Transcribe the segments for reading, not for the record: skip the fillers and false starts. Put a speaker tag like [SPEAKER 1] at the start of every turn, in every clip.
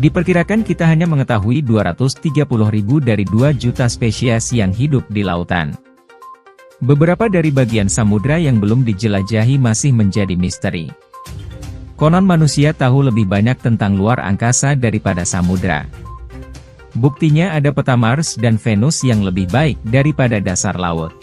[SPEAKER 1] Diperkirakan kita hanya mengetahui 230.000 dari 2 juta spesies yang hidup di lautan. Beberapa dari bagian samudra yang belum dijelajahi masih menjadi misteri. Konon manusia tahu lebih banyak tentang luar angkasa daripada samudra. Buktinya ada peta Mars dan Venus yang lebih baik daripada dasar laut.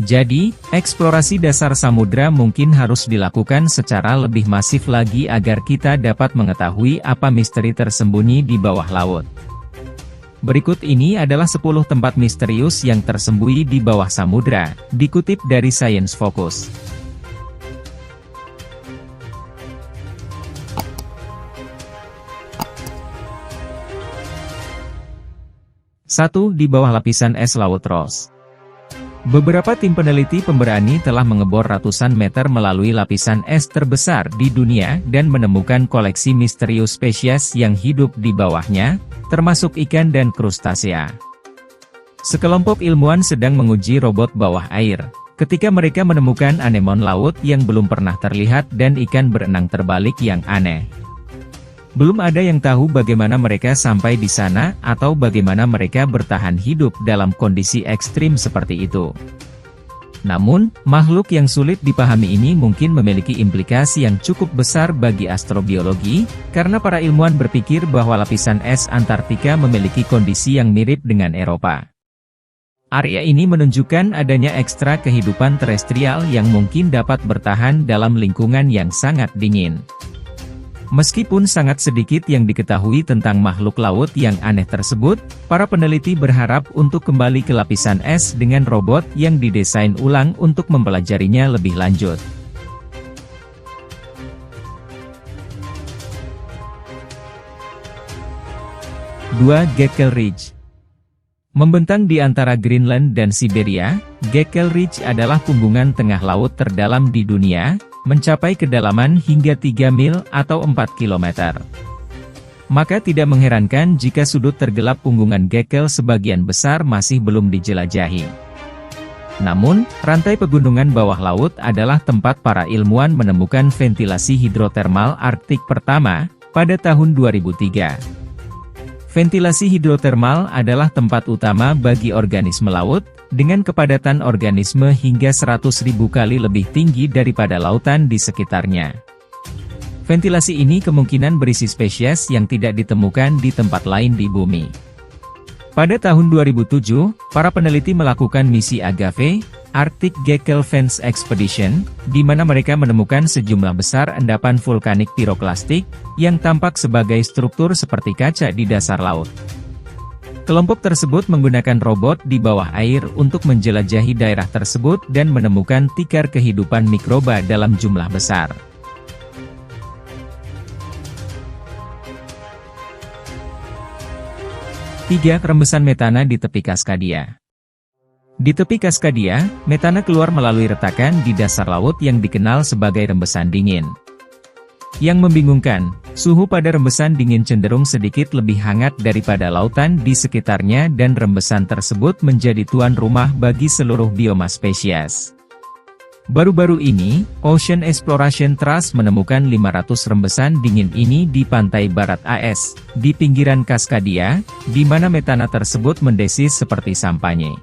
[SPEAKER 1] Jadi, eksplorasi dasar samudra mungkin harus dilakukan secara lebih masif lagi agar kita dapat mengetahui apa misteri tersembunyi di bawah laut. Berikut ini adalah 10 tempat misterius yang tersembunyi di bawah samudra, dikutip dari Science Focus. Satu, di bawah lapisan es Laut Ross. Beberapa tim peneliti pemberani telah mengebor ratusan meter melalui lapisan es terbesar di dunia dan menemukan koleksi misterius spesies yang hidup di bawahnya, termasuk ikan dan krustasea. Sekelompok ilmuwan sedang menguji robot bawah air, ketika mereka menemukan anemon laut yang belum pernah terlihat dan ikan berenang terbalik yang aneh. Belum ada yang tahu bagaimana mereka sampai di sana atau bagaimana mereka bertahan hidup dalam kondisi ekstrim seperti itu. Namun, makhluk yang sulit dipahami ini mungkin memiliki implikasi yang cukup besar bagi astrobiologi, karena para ilmuwan berpikir bahwa lapisan es Antartika memiliki kondisi yang mirip dengan Eropa. Area ini menunjukkan adanya ekstra kehidupan terestrial yang mungkin dapat bertahan dalam lingkungan yang sangat dingin. Meskipun sangat sedikit yang diketahui tentang makhluk laut yang aneh tersebut, para peneliti berharap untuk kembali ke lapisan es dengan robot yang didesain ulang untuk mempelajarinya lebih lanjut. Dua, Geckel Ridge. Membentang di antara Greenland dan Siberia, Geckel Ridge adalah punggungan tengah laut terdalam di dunia, mencapai kedalaman hingga 3 mil atau 4 km. Maka tidak mengherankan jika sudut tergelap punggungan Geckel sebagian besar masih belum dijelajahi. Namun, rantai pegunungan bawah laut adalah tempat para ilmuwan menemukan ventilasi hidrotermal Arktik pertama, pada tahun 2003. Ventilasi hidrotermal adalah tempat utama bagi organisme laut, dengan kepadatan organisme hingga 100.000 kali lebih tinggi daripada lautan di sekitarnya. Ventilasi ini kemungkinan berisi spesies yang tidak ditemukan di tempat lain di bumi. Pada tahun 2007, para peneliti melakukan misi Agave, Arctic Geckel Vents Expedition, di mana mereka menemukan sejumlah besar endapan vulkanik piroklastik, yang tampak sebagai struktur seperti kaca di dasar laut. Kelompok tersebut menggunakan robot di bawah air untuk menjelajahi daerah tersebut dan menemukan tikar kehidupan mikroba dalam jumlah besar. Tiga, rembesan metana di tepi Kaskadia. Di tepi Kaskadia, metana keluar melalui retakan di dasar laut yang dikenal sebagai rembesan dingin. Yang membingungkan, suhu pada rembesan dingin cenderung sedikit lebih hangat daripada lautan di sekitarnya dan rembesan tersebut menjadi tuan rumah bagi seluruh bioma spesies. Baru-baru ini, Ocean Exploration Trust menemukan 500 rembesan dingin ini di pantai barat AS, di pinggiran Kaskadia, di mana metana tersebut mendesis seperti sampanye.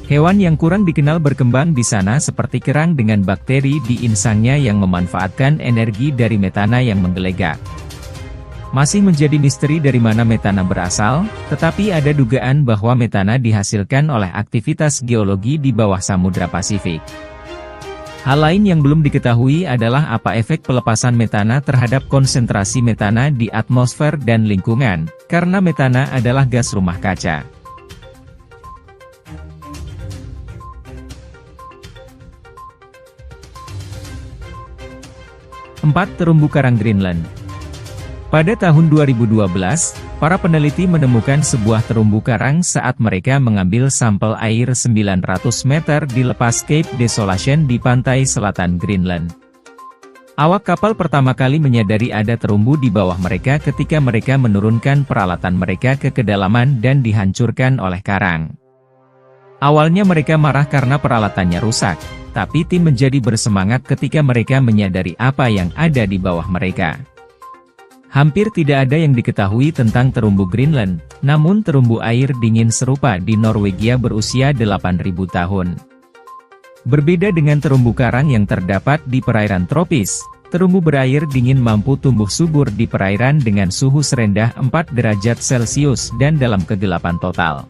[SPEAKER 1] Hewan yang kurang dikenal berkembang di sana seperti kerang dengan bakteri di insangnya yang memanfaatkan energi dari metana yang menggelegar. Masih menjadi misteri dari mana metana berasal, tetapi ada dugaan bahwa metana dihasilkan oleh aktivitas geologi di bawah Samudra Pasifik. Hal lain yang belum diketahui adalah apa efek pelepasan metana terhadap konsentrasi metana di atmosfer dan lingkungan, karena metana adalah gas rumah kaca. 4. Terumbu karang Greenland. Pada tahun 2012, para peneliti menemukan sebuah terumbu karang saat mereka mengambil sampel air 900 meter di lepas Cape Desolation di pantai selatan Greenland. Awak kapal pertama kali menyadari ada terumbu di bawah mereka ketika mereka menurunkan peralatan mereka ke kedalaman dan dihancurkan oleh karang. Awalnya mereka marah karena peralatannya rusak, tapi tim menjadi bersemangat ketika mereka menyadari apa yang ada di bawah mereka. Hampir tidak ada yang diketahui tentang terumbu Greenland, namun terumbu air dingin serupa di Norwegia berusia 8.000 tahun. Berbeda dengan terumbu karang yang terdapat di perairan tropis, terumbu berair dingin mampu tumbuh subur di perairan dengan suhu serendah 4 derajat Celcius dan dalam kegelapan total.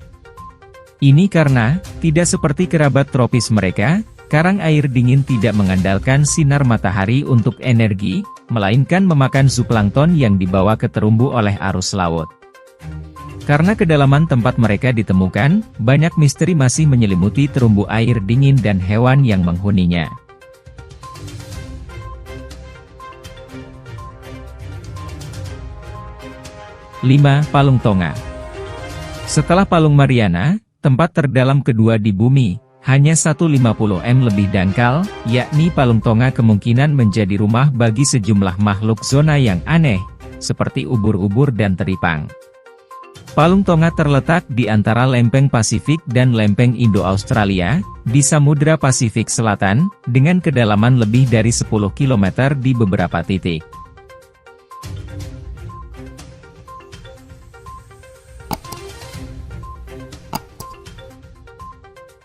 [SPEAKER 1] Ini karena, tidak seperti kerabat tropis mereka, karang air dingin tidak mengandalkan sinar matahari untuk energi, melainkan memakan zooplankton yang dibawa ke terumbu oleh arus laut. Karena kedalaman tempat mereka ditemukan, banyak misteri masih menyelimuti terumbu air dingin dan hewan yang menghuninya. Palung Tonga. Setelah Palung Mariana, tempat terdalam kedua di bumi, hanya 150 m lebih dangkal, yakni Palung Tonga kemungkinan menjadi rumah bagi sejumlah makhluk zona yang aneh, seperti ubur-ubur dan teripang. Palung Tonga terletak di antara lempeng Pasifik dan lempeng Indo-Australia, di Samudra Pasifik Selatan, dengan kedalaman lebih dari 10 km di beberapa titik.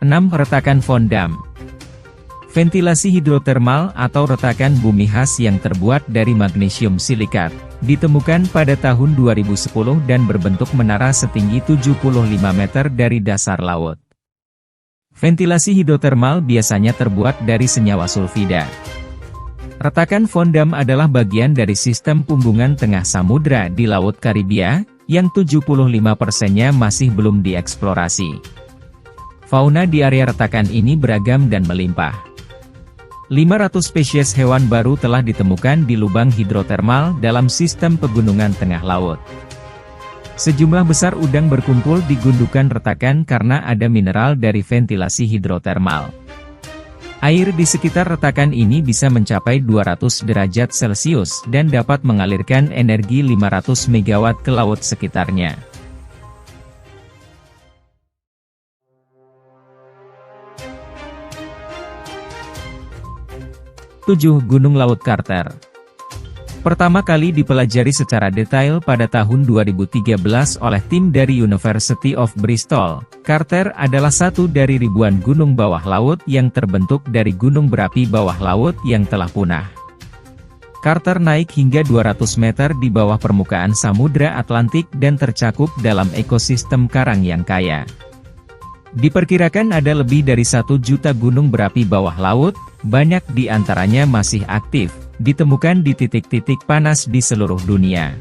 [SPEAKER 1] Retakan Vondam. Ventilasi hidrotermal atau retakan bumi khas yang terbuat dari magnesium silikat, ditemukan pada tahun 2010 dan berbentuk menara setinggi 75 meter dari dasar laut. Ventilasi hidrotermal biasanya terbuat dari senyawa sulfida. Retakan Vondam adalah bagian dari sistem punggungan tengah samudra di Laut Karibia, yang 75%-nya masih belum dieksplorasi. Fauna di area retakan ini beragam dan melimpah. 500 spesies hewan baru telah ditemukan di lubang hidrotermal dalam sistem pegunungan tengah laut. Sejumlah besar udang berkumpul di gundukan retakan karena ada mineral dari ventilasi hidrotermal. Air di sekitar retakan ini bisa mencapai 200 derajat Celcius dan dapat mengalirkan energi 500 MW ke laut sekitarnya. 7. Gunung Laut Carter. Pertama kali dipelajari secara detail pada tahun 2013 oleh tim dari University of Bristol. Carter adalah satu dari ribuan gunung bawah laut yang terbentuk dari gunung berapi bawah laut yang telah punah. Carter naik hingga 200 meter di bawah permukaan Samudra Atlantik dan tercakup dalam ekosistem karang yang kaya. Diperkirakan ada lebih dari 1 juta gunung berapi bawah laut, banyak di antaranya masih aktif, ditemukan di titik-titik panas di seluruh dunia.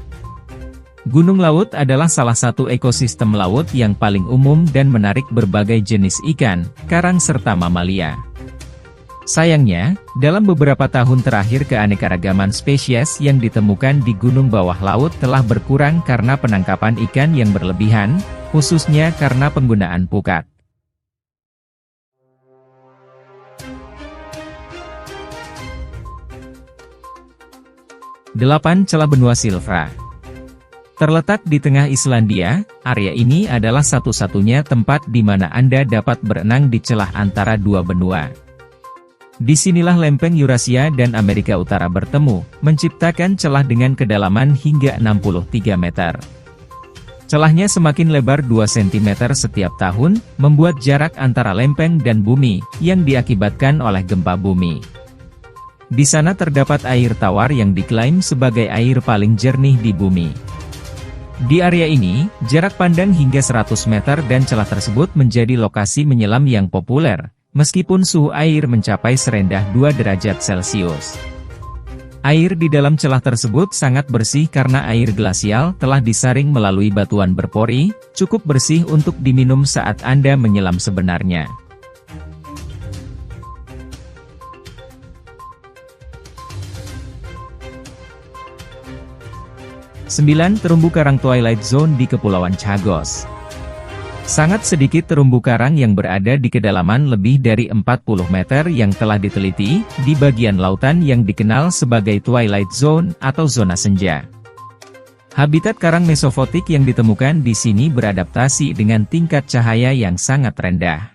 [SPEAKER 1] Gunung laut adalah salah satu ekosistem laut yang paling umum dan menarik berbagai jenis ikan, karang serta mamalia. Sayangnya, dalam beberapa tahun terakhir keanekaragaman spesies yang ditemukan di gunung bawah laut telah berkurang karena penangkapan ikan yang berlebihan, khususnya karena penggunaan pukat. 8. Celah Benua Silvra. Terletak di tengah Islandia, area ini adalah satu-satunya tempat di mana Anda dapat berenang di celah antara dua benua. Disinilah lempeng Eurasia dan Amerika Utara bertemu, menciptakan celah dengan kedalaman hingga 63 meter. Celahnya semakin lebar 2 cm setiap tahun, membuat jarak antara lempeng dan bumi, yang diakibatkan oleh gempa bumi. Di sana terdapat air tawar yang diklaim sebagai air paling jernih di bumi. Di area ini, jarak pandang hingga 100 meter dan celah tersebut menjadi lokasi menyelam yang populer, meskipun suhu air mencapai serendah 2 derajat Celcius. Air di dalam celah tersebut sangat bersih karena air glasial telah disaring melalui batuan berpori, cukup bersih untuk diminum saat Anda menyelam sebenarnya. 9. Terumbu karang Twilight Zone di Kepulauan Chagos. Sangat sedikit terumbu karang yang berada di kedalaman lebih dari 40 meter yang telah diteliti, di bagian lautan yang dikenal sebagai Twilight Zone atau zona senja. Habitat karang mesofotik yang ditemukan di sini beradaptasi dengan tingkat cahaya yang sangat rendah.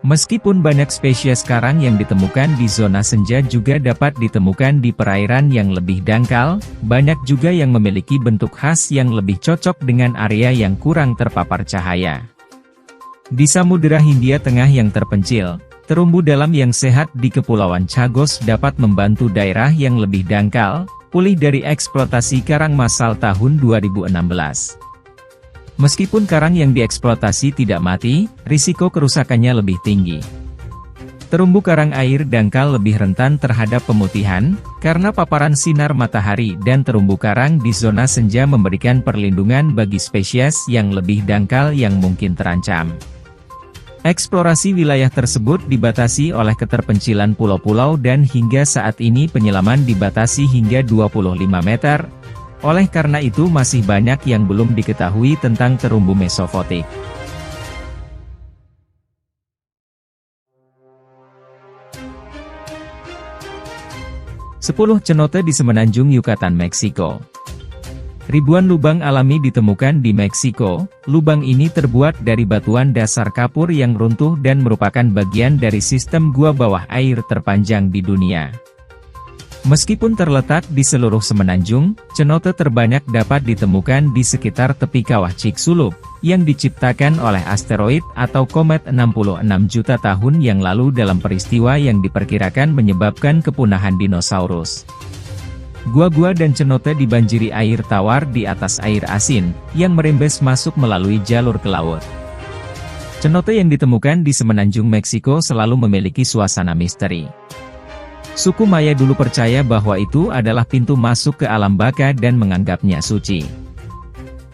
[SPEAKER 1] Meskipun banyak spesies karang yang ditemukan di zona senja juga dapat ditemukan di perairan yang lebih dangkal, banyak juga yang memiliki bentuk khas yang lebih cocok dengan area yang kurang terpapar cahaya. Di Samudera Hindia Tengah yang terpencil, terumbu dalam yang sehat di Kepulauan Chagos dapat membantu daerah yang lebih dangkal, pulih dari eksploitasi karang massal tahun 2016. Meskipun karang yang dieksploitasi tidak mati, risiko kerusakannya lebih tinggi. Terumbu karang air dangkal lebih rentan terhadap pemutihan, karena paparan sinar matahari dan terumbu karang di zona senja memberikan perlindungan bagi spesies yang lebih dangkal yang mungkin terancam. Eksplorasi wilayah tersebut dibatasi oleh keterpencilan pulau-pulau dan hingga saat ini penyelaman dibatasi hingga 25 meter. Oleh karena itu masih banyak yang belum diketahui tentang terumbu mesofotik. Sepuluh cenote di Semenanjung Yucatan, Meksiko. Ribuan lubang alami ditemukan di Meksiko. Lubang ini terbuat dari batuan dasar kapur yang runtuh dan merupakan bagian dari sistem gua bawah air terpanjang di dunia. Meskipun terletak di seluruh semenanjung, cenote terbanyak dapat ditemukan di sekitar tepi kawah Chicxulub, yang diciptakan oleh asteroid atau komet 66 juta tahun yang lalu dalam peristiwa yang diperkirakan menyebabkan kepunahan dinosaurus. Gua-gua dan cenote dibanjiri air tawar di atas air asin, yang merembes masuk melalui jalur ke laut. Cenote yang ditemukan di semenanjung Meksiko selalu memiliki suasana misteri. Suku Maya dulu percaya bahwa itu adalah pintu masuk ke alam baka dan menganggapnya suci.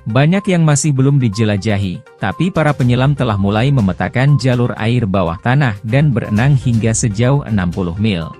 [SPEAKER 1] Banyak yang masih belum dijelajahi, tapi para penyelam telah mulai memetakan jalur air bawah tanah dan berenang hingga sejauh 60 mil.